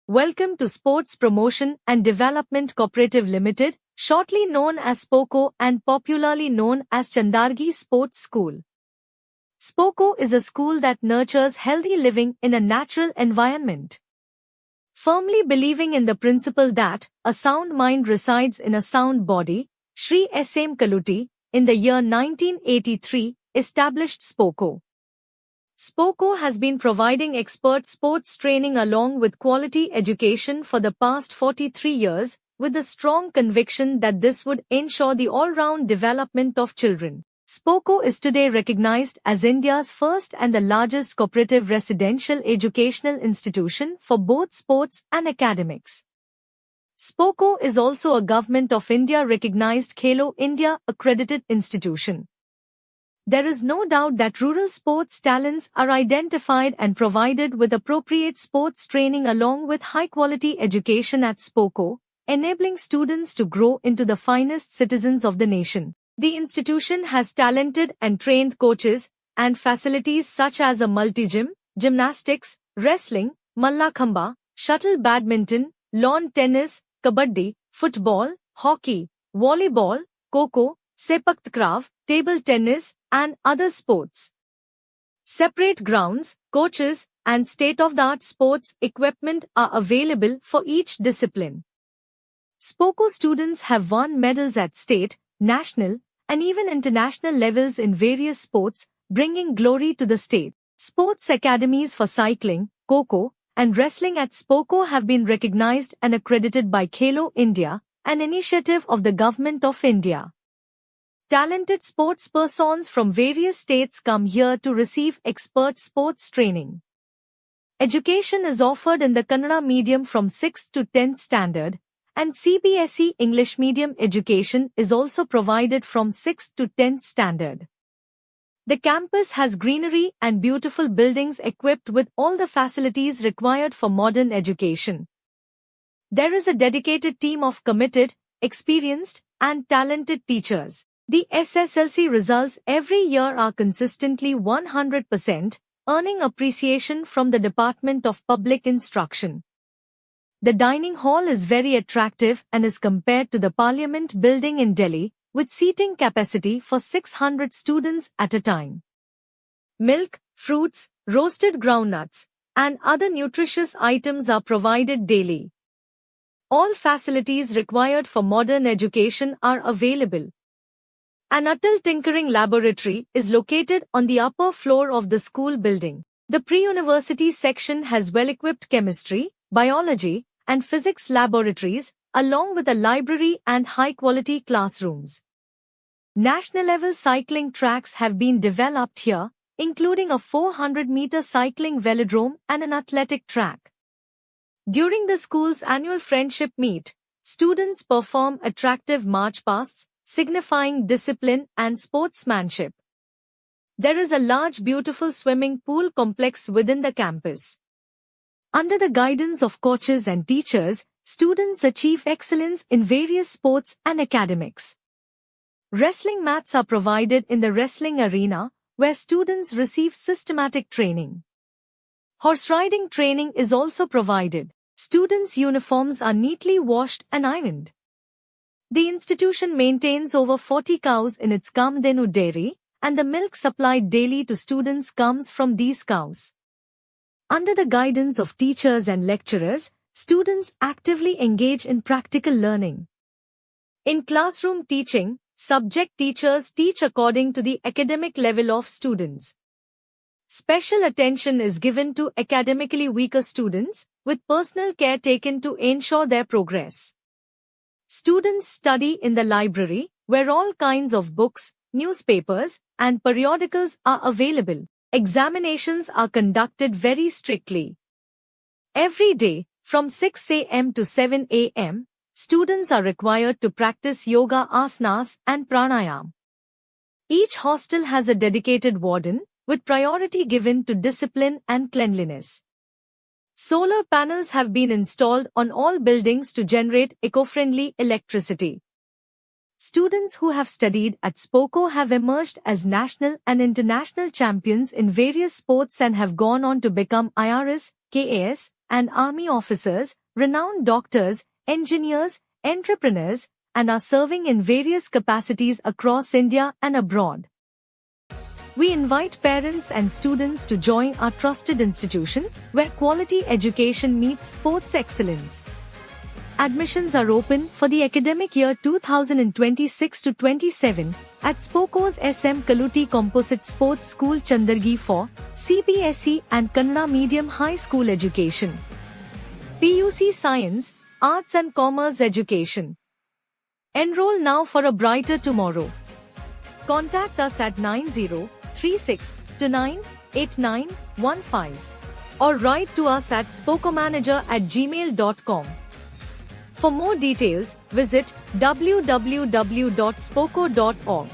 Welcome to Sports Promotion and Development Cooperative Limited, shortly known as SPOCO and popularly known as Chandargi Sports School. SPOCO is a school that nurtures healthy living in a natural environment. Firmly believing in the principle that a sound mind resides in a sound body, Sri S.M. Kaluti, in the year 1983, established SPOCO. SPOCO has been providing expert sports training along with quality education for the past 43 years, with the strong conviction that this would ensure the all-round development of children. SPOCO is today recognized as India's first and the largest cooperative residential educational institution for both sports and academics. SPOCO is also a Government of India recognized Khelo India accredited institution. There is no doubt that rural sports talents are identified and provided with appropriate sports training along with high-quality education at SPOCO, enabling students to grow into the finest citizens of the nation. The institution has talented and trained coaches and facilities such as a multi-gym, gymnastics, wrestling, mallakhamba, shuttle badminton, lawn tennis, kabaddi, football, hockey, volleyball, kho-kho, sepak takraw, table tennis, and other sports. Separate grounds, coaches, and state-of-the-art sports equipment are available for each discipline. SPOCO students have won medals at state, national, and even international levels in various sports, bringing glory to the state. Sports academies for cycling, kho-kho, and wrestling at SPOCO have been recognized and accredited by Khelo India, an initiative of the Government of India. Talented sports persons from various states come here to receive expert sports training. Education is offered in the Kannada medium from 6th to 10th standard, and CBSE English medium education is also provided from 6th to 10th standard. The campus has greenery and beautiful buildings equipped with all the facilities required for modern education. There is a dedicated team of committed, experienced, and talented teachers. The SSLC results every year are consistently 100%, earning appreciation from the Department of Public Instruction. The dining hall is very attractive and is compared to the Parliament building in Delhi, with seating capacity for 600 students at a time. Milk, fruits, roasted groundnuts, and other nutritious items are provided daily. All facilities required for modern education are available. An Atal Tinkering Laboratory is located on the upper floor of the school building. The pre-university section has well-equipped chemistry, biology, and physics laboratories, along with a library and high-quality classrooms. National-level cycling tracks have been developed here, including a 400-meter cycling velodrome and an athletic track. During the school's annual friendship meet, students perform attractive march pasts, signifying discipline and sportsmanship. There is a large beautiful swimming pool complex within the campus. Under the guidance of coaches and teachers, students achieve excellence in various sports and academics. Wrestling mats are provided in the wrestling arena, where students receive systematic training. Horse riding training is also provided. Students' uniforms are neatly washed and ironed. The institution maintains over 40 cows in its Kamdenu dairy, and the milk supplied daily to students comes from these cows. Under the guidance of teachers and lecturers, students actively engage in practical learning. In classroom teaching, subject teachers teach according to the academic level of students. Special attention is given to academically weaker students, with personal care taken to ensure their progress. Students study in the library, where all kinds of books, newspapers, and periodicals are available. Examinations are conducted very strictly. Every day, from 6 a.m. to 7 a.m., students are required to practice yoga asanas and pranayam. Each hostel has a dedicated warden, with priority given to discipline and cleanliness. Solar panels have been installed on all buildings to generate eco-friendly electricity. Students who have studied at SPOCO have emerged as national and international champions in various sports and have gone on to become IRS, KAS, and Army officers, renowned doctors, engineers, entrepreneurs, and are serving in various capacities across India and abroad. We invite parents and students to join our trusted institution, where quality education meets sports excellence. Admissions are open for the academic year 2026-27 at SPOCO's SM Kaluti Composite Sports School Chandargi for CBSE and Kannada Medium High School Education. PUC Science, Arts and Commerce Education. Enroll now for a brighter tomorrow. Contact us at 9036298915 or write to us at spocomanager@gmail.com. For more details, visit www.spoco.org.